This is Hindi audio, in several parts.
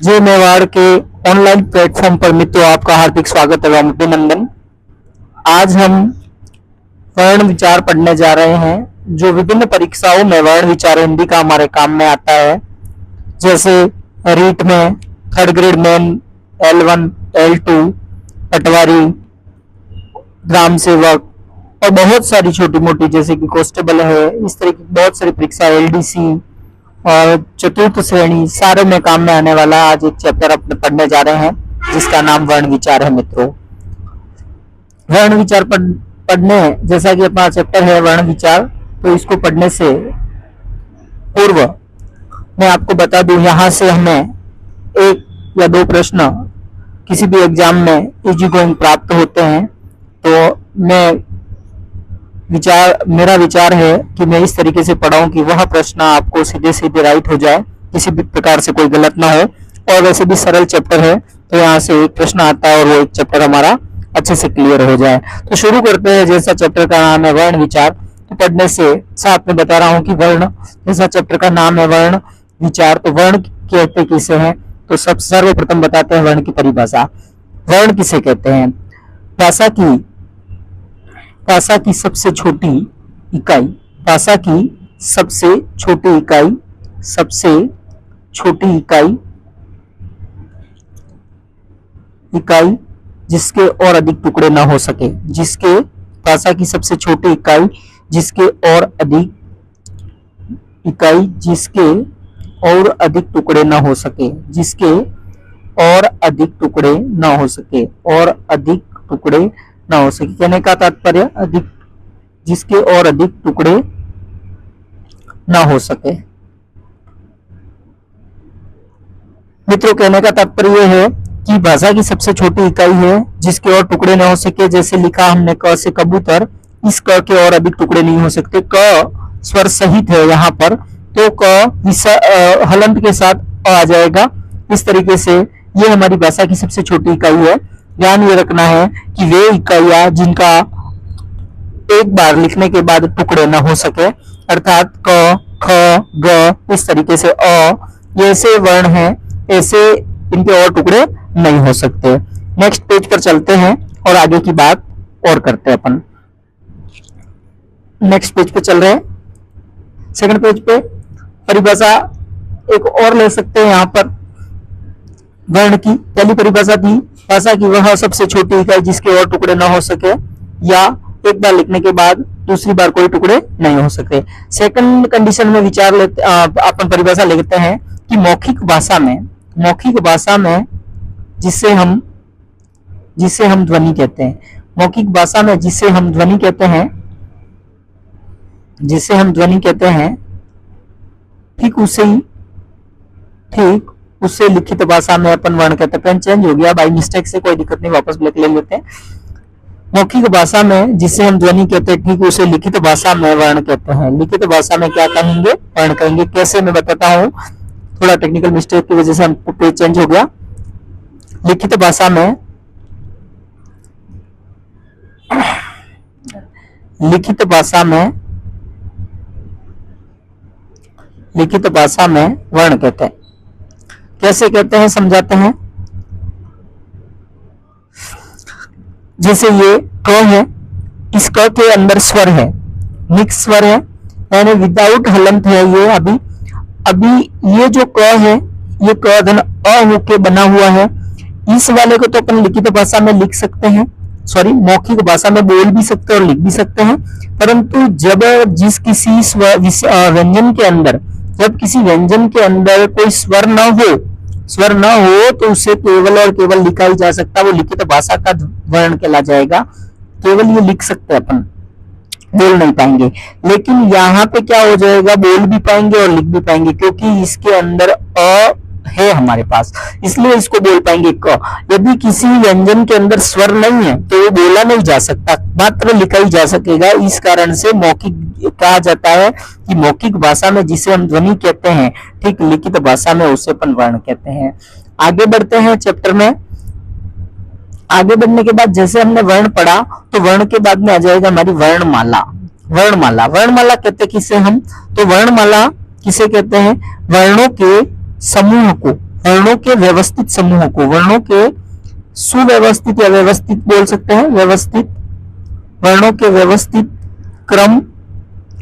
जी मेवाड़ के ऑनलाइन प्लेटफॉर्म पर मित्रों आपका हार्दिक स्वागत एवं अभिनंदन। आज हम वर्ण विचार पढ़ने जा रहे हैं जो विभिन्न परीक्षाओं में वर्ण विचार हिंदी का हमारे काम में आता है। जैसे रीट में, third grade main, L1, L2, पटवारी, ग्राम सेवक और बहुत सारी छोटी मोटी जैसे कि कांस्टेबल है, इस तरह की बहुत सारी परीक्षा, LDC और चतुर्थ श्रेणी, सारे में काम में आने वाला आज एक चैप्टर अपने पढ़ने जा रहे हैं जिसका नाम वर्ण विचार है। मित्रों, वर्ण विचार पढ़ने जैसा कि अपना चैप्टर है वर्ण विचार, तो इसको पढ़ने से पूर्व मैं आपको बता दूं, यहाँ से हमें एक या दो प्रश्न किसी भी एग्जाम में इजी गोइंग प्राप्त होते हैं। तो मेरा विचार है कि मैं इस तरीके से पढ़ाऊं कि वह प्रश्न आपको सीधे सीधे राइट हो जाए, किसी भी प्रकार से कोई गलत ना हो। और वैसे भी सरल चैप्टर है, तो यहाँ से एक प्रश्न आता है और वो एक चैप्टर हमारा अच्छे से क्लियर हो जाए। तो शुरू करते हैं। जैसा चैप्टर का नाम है वर्ण विचार, तो पढ़ने से साथ में बता रहा हूँ कि वर्ण, जैसा चैप्टर का नाम है वर्ण विचार, तो वर्ण कहते किसे हैं, तो सब सर्वप्रथम बताते हैं वर्ण की परिभाषा। वर्ण किसे कहते हैं? भाषा की सबसे छोटी इकाई, भाषा की सबसे छोटी इकाई, सबसे छोटी इकाई जिसके और अधिक टुकड़े ना हो सके, जिसके भाषा की सबसे छोटी इकाई जिसके और अधिक टुकड़े ना हो सके, जिसके और अधिक टुकड़े ना हो सके, और अधिक टुकड़े ना हो सके। कहने का तात्पर्य अधिक, जिसके और अधिक टुकड़े ना हो सके। मित्रों, कहने का तात्पर्य यह है कि भाषा की सबसे छोटी इकाई है जिसके और टुकड़े ना हो सके। जैसे लिखा हमने क से कबूतर, इस क के और अधिक टुकड़े नहीं हो सकते। क स्वर सहित है यहाँ पर, तो क हलंत के साथ आ जाएगा। इस तरीके से ये हमारी भाषा की सबसे छोटी इकाई है। ध्यान ये रखना है कि वे इकाइयां जिनका एक बार लिखने के बाद टुकड़े न हो सके, अर्थात क, ख, ग, इस तरीके से ये ऐसे वर्ण हैं, ऐसे इनके और टुकड़े नहीं हो सकते। नेक्स्ट पेज पर चलते हैं और आगे की बात और करते हैं अपन। नेक्स्ट पेज पे चल रहे हैं। सेकंड पेज पे परिभाषा एक और ले सकते हैं। यहाँ पर वर्ण की पहली परिभाषा थी भाषा की वह सबसे छोटी इकाई जिसके और टुकड़े न हो सके, या एक बार लिखने के बाद दूसरी बार कोई टुकड़े नहीं हो सकते। सेकंड कंडीशन में विचार लेते अपन परिभाषा लेते हैं कि मौखिक भाषा में जिसे हम ध्वनि कहते हैं, मौखिक भाषा में जिसे हम ध्वनि कहते हैं, ठीक उससे लिखित भाषा में अपन वर्ण कहते हैं। पेन चेंज हो गया बाई मिस्टेक से, कोई दिक्कत नहीं, वापस ब्लैक ले लेते हैं। मौखिक भाषा में जिसे हम ध्वनि कहते हैं, ठीक उसे लिखित भाषा में वर्ण कहते हैं। लिखित भाषा में क्या कहेंगे? वर्ण कहेंगे। कैसे मैं बताता हूँ, थोड़ा टेक्निकल मिस्टेक की वजह से हम पेज चेंज हो गया। लिखित भाषा में वर्ण कहते हैं। कैसे कहते हैं समझाते हैं। जैसे ये क है, इस क के अंदर स्वर है, मिक्स स्वर है, यानी विदाउट हलंत है। ये अभी ये जो क है, ये क धन अ होके बना हुआ है। इस वाले को तो अपन लिखित भाषा में लिख सकते हैं, सॉरी मौखिक भाषा में बोल भी सकते हैं और लिख भी सकते हैं। परंतु जब किसी व्यंजन के अंदर कोई स्वर न हो तो उसे केवल और केवल लिखा ही जा सकता है, वो लिखित भाषा का वर्ण कहला जाएगा। केवल ये लिख सकते हैं अपन, बोल नहीं पाएंगे। लेकिन यहाँ पे क्या हो जाएगा, बोल भी पाएंगे और लिख भी पाएंगे, क्योंकि इसके अंदर अ है हमारे पास, इसलिए इसको बोल पाएंगे क। यदि किसी व्यंजन के अंदर स्वर नहीं है तो वो बोला नहीं जा सकता, मात्र लिखा ही जा सकेगा। इस कारण से मौखिक कहा जाता है कि मौखिक भाषा में जिसे हम ध्वनि कहते हैं, ठीक लिखित भाषा में उसे अपन वर्ण कहते हैं। आगे बढ़ते हैं चैप्टर में। आगे बढ़ने के बाद जैसे हमने वर्ण पढ़ा, तो वर्ण के बाद में आ जाएगा हमारी वर्णमाला। वर्णमाला कहते किसे हम, तो वर्णमाला किसे कहते हैं? वर्णों के समूह को, वर्णों के व्यवस्थित समूह को, वर्णों के सुव्यवस्थित या व्यवस्थित बोल सकते हैं, व्यवस्थित, वर्णों के व्यवस्थित क्रम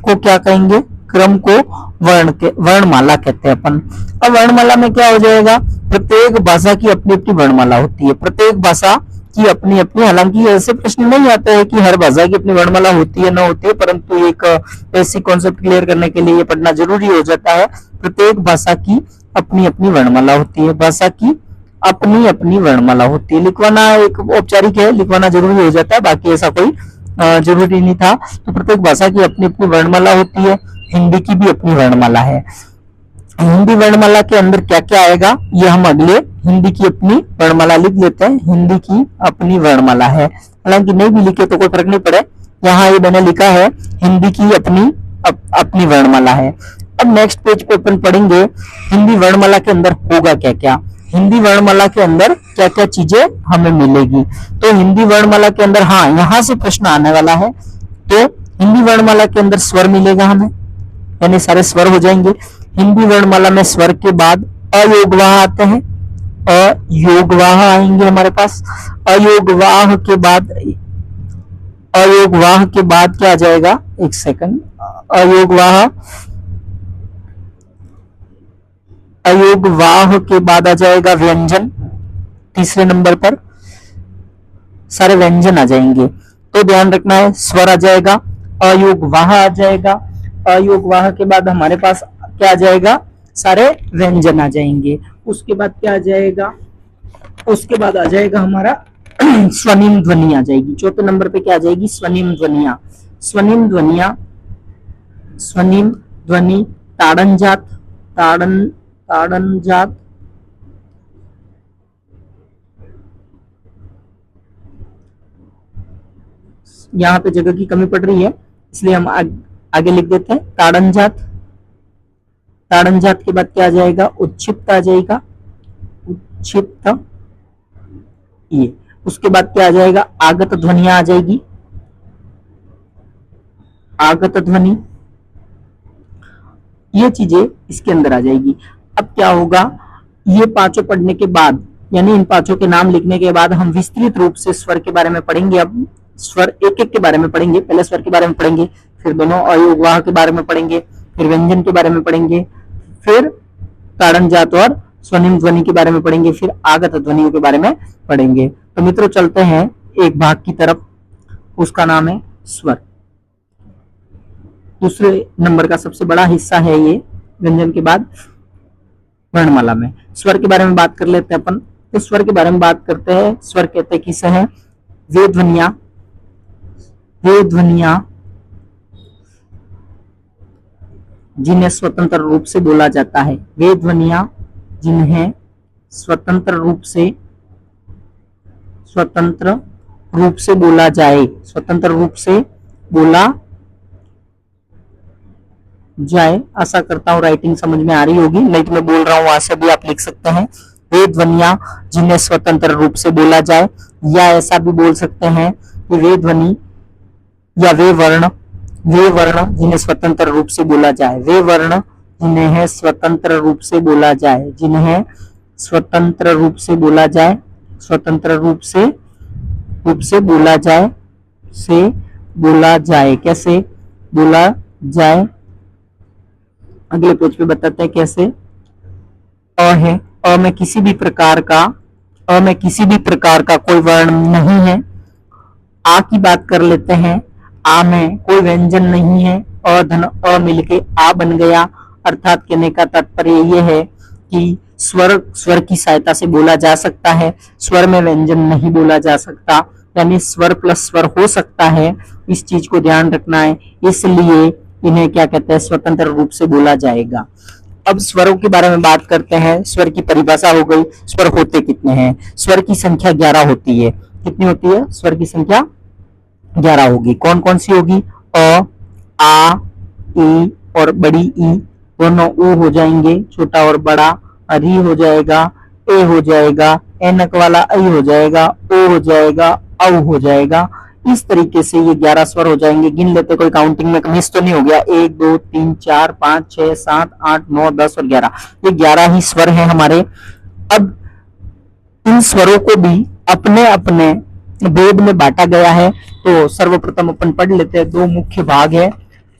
को क्या कहेंगे, क्रम को वर्णमाला कहते हैं अपन। अब वर्णमाला में क्या हो जाएगा, प्रत्येक भाषा की अपनी अपनी वर्णमाला होती है, प्रत्येक भाषा की अपनी अपनी, हालांकि ऐसे प्रश्न नहीं आते हैं कि हर भाषा की अपनी वर्णमाला होती है ना होती है, परंतु एक बेसिक कॉन्सेप्ट क्लियर करने के लिए ये पढ़ना जरूरी हो जाता है। प्रत्येक भाषा की अपनी अपनी वर्णमाला होती है, भाषा की अपनी अपनी वर्णमाला होती है। लिखवाना एक औपचारिक है, लिखवाना जरूरी हो जाता है, बाकी ऐसा कोई जरूरी नहीं था। तो प्रत्येक भाषा की अपनी अपनी वर्णमाला होती है, हिंदी की भी अपनी वर्णमाला है। हिंदी वर्णमाला के अंदर क्या क्या आएगा ये हम अगले, हिंदी की अपनी वर्णमाला लिख लेते हैं, हिंदी की अपनी वर्णमाला है, हालांकि नहीं भी लिखे तो कोई फर्क नहीं पड़े, यहाँ ये मैंने लिखा है हिंदी की अपनी वर्णमाला है। अब नेक्स्ट पेज पे अपन पढ़ेंगे हिंदी वर्णमाला के अंदर होगा क्या क्या, हिंदी वर्णमाला के अंदर क्या क्या चीजें हमें मिलेगी। तो हिंदी वर्णमाला के अंदर, हाँ यहाँ से प्रश्न आने वाला है, तो हिंदी वर्णमाला के अंदर स्वर मिलेगा हमें, यानी सारे स्वर हो जाएंगे। हिंदी वर्णमाला में स्वर के बाद अयोगवाह आते हैं, अयोगवाह आएंगे हमारे पास। अयोगवाह के बाद, अयोगवाह के बाद क्या आ जाएगा, एक सेकंड, अयोगवाह, अयोगवाह के बाद आ जाएगा व्यंजन, तीसरे नंबर पर सारे व्यंजन आ जाएंगे। तो ध्यान रखना है, स्वर आ जाएगा, अयोगवाह आ जाएगा, अयोगवाह के बाद हमारे पास क्या आ जाएगा, सारे व्यंजन आ जाएंगे। उसके बाद क्या आ जाएगा, उसके बाद आ जाएगा हमारा स्वनिम ध्वनि आ जाएगी। चौथे नंबर पे क्या आ जाएगी, स्वनिम ध्वनिया, स्वनिम ध्वनिया, स्वनिम ध्वनि, ताड़न जात, ताड़न जात, यहाँ पे जगह की कमी पड़ रही है इसलिए हम आगे लिख देते हैं ताड़न जात। ताड़न जात के बाद क्या आ जाएगा, उच्छिप्त आ जाएगा, उच्छिप्त ये। उसके बाद क्या आ जाएगा, आगत ध्वनिया आ जाएगी, आगत ध्वनि, ये चीजें इसके अंदर आ जाएगी। अब क्या होगा, ये पांचों पढ़ने के बाद, यानी इन पांचों के नाम लिखने के बाद हम विस्तृत रूप से स्वर के बारे में पढ़ेंगे। अब स्वर एक एक के बारे में पढ़ेंगे, पहले स्वर के बारे में पढ़ेंगे, फिर दोनों अयोगवाह के बारे में पढ़ेंगे, फिर व्यंजन के बारे में पढ़ेंगे, फिर ताड़न जात और स्वनिम ध्वनि के बारे में पढ़ेंगे, फिर आगत ध्वनियों के बारे में पढ़ेंगे। तो मित्रों चलते हैं एक भाग की तरफ, उसका नाम है स्वर। दूसरे नंबर का सबसे बड़ा हिस्सा है ये, व्यंजन के बाद वर्णमाला में। स्वर के बारे में बात कर लेते हैं अपन। तो स्वर के बारे में बात करते हैं, स्वर कहते हैं किसे है, वे ध्वनिया, वे ध्वनिया जिन्हें स्वतंत्र रूप से बोला जाता है, वे ध्वनिया जिन्हें स्वतंत्र रूप से बोला जाए, स्वतंत्र रूप से बोला जाए। आशा करता हूँ राइटिंग समझ में आ रही होगी, नहीं तो मैं बोल रहा हूँ वहां से भी आप लिख सकते हैं। वे ध्वनिया जिन्हें स्वतंत्र रूप से बोला जाए, या ऐसा भी बोल सकते हैं कि वे ध्वनि या वे वर्ण जिन्हें स्वतंत्र रूप से बोला जाए, वे वर्ण जिन्हें स्वतंत्र रूप से बोला जाए, जिन्हें स्वतंत्र रूप से बोला जाए, स्वतंत्र रूप से बोला जाए, से बोला जाए, कैसे बोला जाए, अगले पेज पे बताते हैं कैसे। अ है, अ में किसी भी प्रकार का कोई वर्ण नहीं है। आ की बात कर लेते हैं, आ में कोई व्यंजन नहीं है, अ धन अ मिलके आ बन गया। अर्थात कहने का तात्पर्य ये है कि स्वर की सहायता से बोला जा सकता है, स्वर में व्यंजन नहीं बोला जा सकता, यानी स्वर प्लस स्वर हो सकता है, इस चीज को ध्यान रखना है। इसलिए इन्हें क्या कहते हैं, स्वतंत्र रूप से बोला जाएगा। अब स्वरों के बारे में बात करते हैं। स्वर की परिभाषा हो गई, स्वर होते कितने हैं। स्वर की संख्या 11 होती है। कितनी होती है, स्वर की संख्या 11 होगी। कौन कौन सी होगी, अ, आ, ई और बड़ी ई दोनों ऊ हो जाएंगे, छोटा और बड़ा, री हो जाएगा, ए हो जाएगा, एनक वाला आई हो जाएगा, ओ हो जाएगा, औ हो जाएगा। इस तरीके से ये 11 स्वर हो जाएंगे। गिन लेते, कोई काउंटिंग में मिस तो नहीं हो गया। 1 2 3 4 5 6 7 8 9 10 और 11, ये 11 ही स्वर हैं हमारे। अब इन स्वरों को भी अपने अपने वेद में बांटा गया है। तो सर्वप्रथम अपन पढ़ लेते हैं। दो मुख्य भाग है,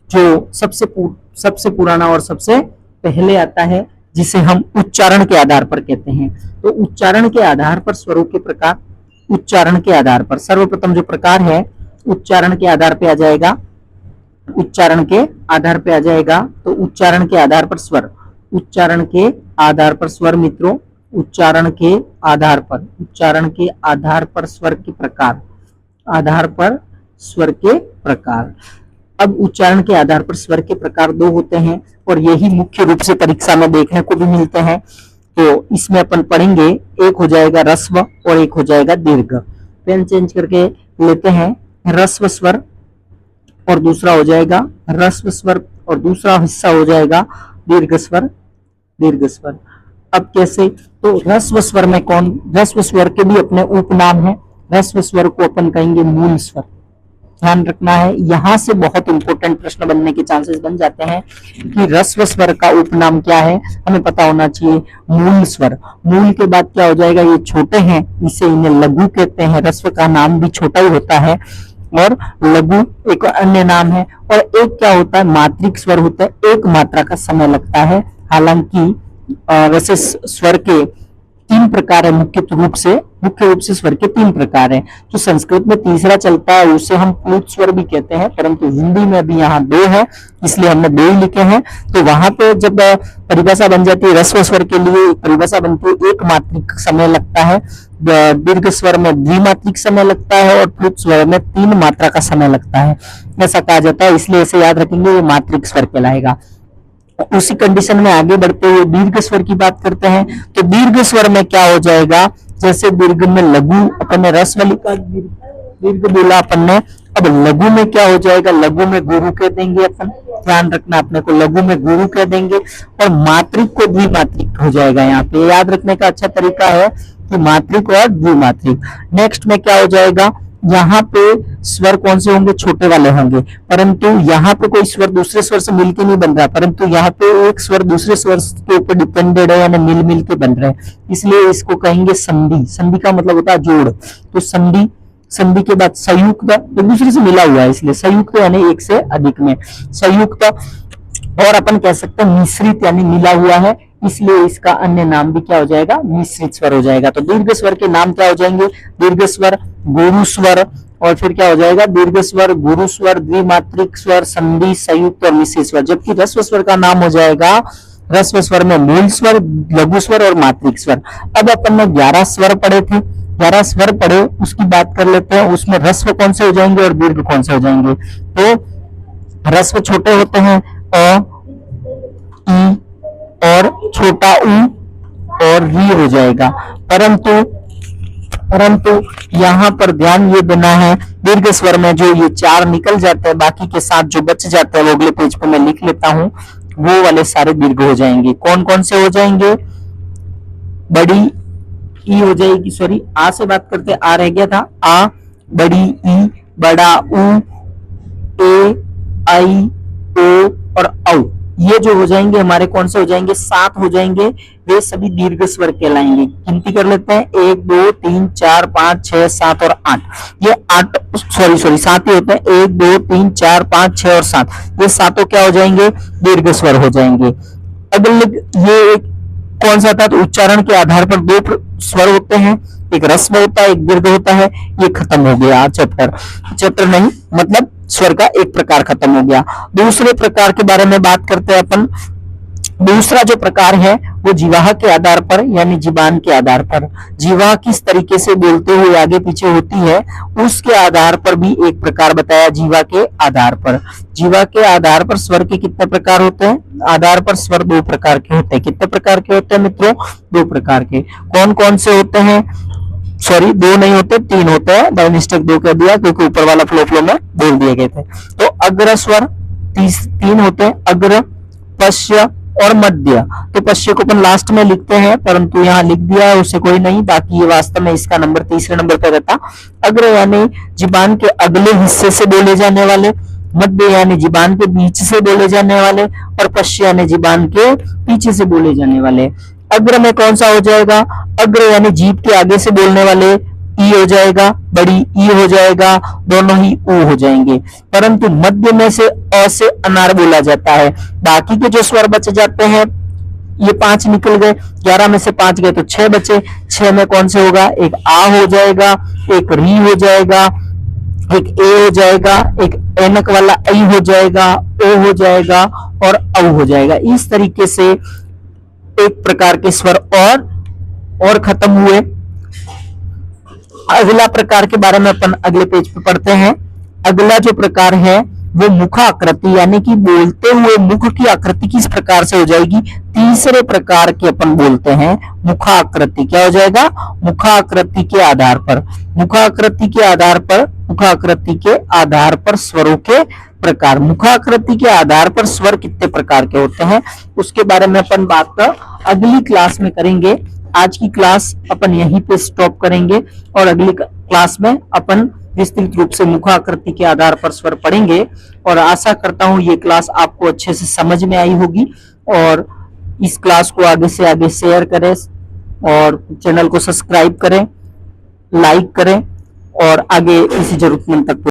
जो सबसे पुराना और सबसे पहले आता है, जिसे हम उच्चारण के आधार पर कहते हैं। तो उच्चारण के आधार पर स्वरों के प्रकार, उच्चारण के आधार पर सर्वप्रथम जो प्रकार है उच्चारण के आधार पे आ जाएगा, उच्चारण के आधार पे आ जाएगा। तो उच्चारण के आधार पर स्वर, उच्चारण के आधार पर स्वर मित्रों, उच्चारण के आधार पर, उच्चारण के आधार पर स्वर के प्रकार, आधार पर स्वर के प्रकार। अब उच्चारण के आधार पर स्वर के प्रकार दो होते हैं और यही मुख्य रूप से परीक्षा में देखने को भी मिलते हैं। तो इसमें अपन पढ़ेंगे, एक हो जाएगा रस्व और एक हो जाएगा दीर्घ। पेन चेंज करके लेते हैं। रस्व स्वर और दूसरा हो जाएगा रस्व स्वर और दूसरा हिस्सा हो जाएगा दीर्घ स्वर, दीर्घ स्वर। अब कैसे? तो रस्व स्वर में कौन, रस्व स्वर के भी अपने उपनाम है। रस्व स्वर को अपन कहेंगे मूल स्वर। ध्यान रखना है, यहां से बहुत इंपॉर्टेंट प्रश्न बनने के चांसेस बन जाते हैं कि रस्व स्वर का उपनाम क्या है, हमें पता होना चाहिए। मूल स्वर, मूल के बाद क्या हो जाएगा, ये छोटे हैं, इसे इन्हें लघु कहते हैं। रस्व का नाम भी छोटा ही होता है और लघु एक अन्य नाम है। और एक क्या होता है, मात्रिक स्वर होता है, एक मात्रा का समय लगता है। हालांकि वैसे स्वर के तीन प्रकार है, मुख्य रूप से स्वर के तीन प्रकार हैं। जो संस्कृत में तीसरा चलता है उसे हम प्लुत स्वर भी कहते हैं, परंतु हिंदी में अभी यहाँ दो है, इसलिए हमने दो ही लिखे हैं। तो वहां पे जब परिभाषा बन जाती है, रस्व स्वर के लिए परिभाषा बनती है, एक मात्रिक समय लगता है। दीर्घ स्वर में द्विमात्रिक समय लगता है और प्लुत स्वर में तीन मात्रा का समय लगता है, ऐसा कहा जाता है। इसलिए इसे याद रखेंगे, ये मात्रिक स्वर कहलाएगा। उसी कंडीशन में आगे बढ़ते हुए दीर्घ स्वर की बात करते हैं। तो दीर्घ स्वर में क्या हो जाएगा, जैसे दीर्घ में लघु अपन ने रस्व लिखा, दीर्घ बोला अपन ने। अब लघु में क्या हो जाएगा, लघु में गुरु कह देंगे अपन। ध्यान रखना, अपने को लघु में गुरु कह देंगे और मात्रिक को द्विमात्रिक हो जाएगा। यहाँ पे याद रखने का अच्छा तरीका है कि मात्रिक और द्विमात्रिक। नेक्स्ट में क्या हो जाएगा, यहाँ पे स्वर कौन से होंगे, छोटे वाले होंगे, परंतु यहाँ पे कोई स्वर दूसरे स्वर से मिलके नहीं बन रहा, परंतु यहाँ पे एक स्वर दूसरे स्वर के ऊपर डिपेंडेड है, यानी मिल के बन रहे हैं, इसलिए इसको कहेंगे संधि। संधि का मतलब होता है जोड़। तो संधि, संधि के बाद संयुक्त, तो दूसरे से मिला हुआ है, इसलिए संयुक्त यानी एक से अधिक में संयुक्त। और अपन कह सकते हैं मिश्रित यानी मिला हुआ है, इसलिए इसका अन्य नाम भी क्या हो जाएगा, मिश्रित स्वर हो जाएगा। तो दीर्घ स्वर के नाम क्या हो जाएंगे, दीर्घ स्वर, गुरु स्वर, और फिर क्या हो जाएगा, दीर्घ स्वर, गुरु स्वर, द्विमात्रिक स्वर, संधि, संयुक्त और मिश्रित स्वर। जबकि रस्व स्वर का नाम हो जाएगा, रस्व स्वर में मूल स्वर, लघु स्वर और मात्रिक स्वर। अब अपन ने 11 स्वर पढ़े थे, 11 स्वर पढ़े, उसकी बात कर लेते हैं। उसमें रस्व कौन से हो जाएंगे और दीर्घ कौन से हो जाएंगे। तो रस्व छोटे होते हैं, अ, ई और छोटा ऊ और री हो जाएगा, परंतु यहाँ पर ध्यान ये देना है, दीर्घ स्वर में जो ये 4 निकल जाते हैं, बाकी के 7 जो बच जाते हैं वो अगले पेज पे मैं लिख लेता हूँ, वो वाले सारे दीर्घ हो जाएंगे। कौन कौन से हो जाएंगे, बड़ी ई हो जाएगी, सॉरी आ से बात करते, आ रह गया था, आ, बड़ी ई, बड़ा ऊ, ए, आई, ओ और औ, ये जो हो जाएंगे हमारे कौन से हो जाएंगे, 7 हो जाएंगे, वे सभी दीर्घ स्वर कहलाएंगे। गिनती कर लेते हैं, 1 2 3 4 5 6 7 और 8। ये 8 सॉरी 7 ही होते हैं, 1 2 3 4 5 6 और 7, ये सातों क्या हो जाएंगे, दीर्घ स्वर हो जाएंगे। अगले ये कौन सा था, तो उच्चारण के आधार पर 2 स्वर होते हैं, एक रस्व होता है, एक दीर्घ होता है। ये खत्म हो गया चैप्टर नहीं, मतलब स्वर का एक प्रकार खत्म हो गया। दूसरे प्रकार के बारे में बात करते हैं अपन। दूसरा जो प्रकार है वो जिह्वा के आधार पर यानी जीवान के आधार पर, जिह्वा किस तरीके से बोलते हुए आगे पीछे होती है उसके आधार पर भी एक प्रकार बताया। जिह्वा के आधार पर, जिह्वा के आधार पर स्वर के कितने प्रकार होते हैं, आधार पर स्वर 2 प्रकार के होते हैं। कितने प्रकार के होते हैं मित्रों, 2 प्रकार के। कौन कौन से होते हैं, सॉरी 2 नहीं होते, 3 होते हैं, बाय मिस्टेक 2 कर दिया क्योंकि ऊपर वाला फ्लो में बोल दिए गए थे। तो अग्र स्वर 3 होते हैं, अग्र, पश्य और मध्य। तो पश्य को अपन लास्ट में लिखते हैं, परंतु यहाँ लिख दिया है, उससे कोई नहीं, बाकी ये वास्तव में इसका नंबर तीसरे नंबर पर रहता। अग्र यानी जीवान के अगले हिस्से से बोले जाने वाले, मध्य यानी जीवान के बीच से बोले जाने वाले, और पश्य यानी जीवान के पीछे से बोले जाने वाले। अग्र में कौन सा हो जाएगा, अग्र यानी जीभ के आगे से बोलने वाले ई हो जाएगा, बड़ी ई हो जाएगा, दोनों ही ऊ हो जाएंगे। परंतु मध्य में से अ से अनार बोला जाता है। बाकी के जो स्वर बचे जाते हैं, ये 5 निकल गए, 11 में से 5 गए तो 6 बचे। 6 में कौन से होगा, एक आ हो जाएगा, एक री हो जाएगा, एक ए हो जाएगा, एक ऐनक वाला आई हो जाएगा, ओ हो जाएगा और औ हो जाएगा। इस तरीके से एक प्रकार के स्वर और खत्म हुए। अगला प्रकार के बारे में अपन अगले पेज पे पढ़ते हैं। अगला जो प्रकार है वो मुखाकृति, यानी कि बोलते हुए मुख की आकृति किस प्रकार से हो जाएगी, तीसरे प्रकार के अपन बोलते हैं मुखाकृति। क्या हो जाएगा, मुखाकृति के आधार पर, मुखाकृति के आधार पर, मुखाकृति के आधार पर स्वरों के प्रकार। मुखाकृति के आधार पर स्वर कितने प्रकार के होते हैं उसके बारे में अपन बात अगली क्लास में करेंगे। आज की क्लास अपन यहीं पे स्टॉप करेंगे और अगली क्लास में अपन विस्तृत रूप से मुखाकृति के आधार पर स्वर पढ़ेंगे। और आशा करता हूं ये क्लास आपको अच्छे से समझ में आई होगी और इस क्लास को आगे से आगे शेयर करें और चैनल को सब्सक्राइब करें, लाइक करें और आगे इसी जरूरतमंद तक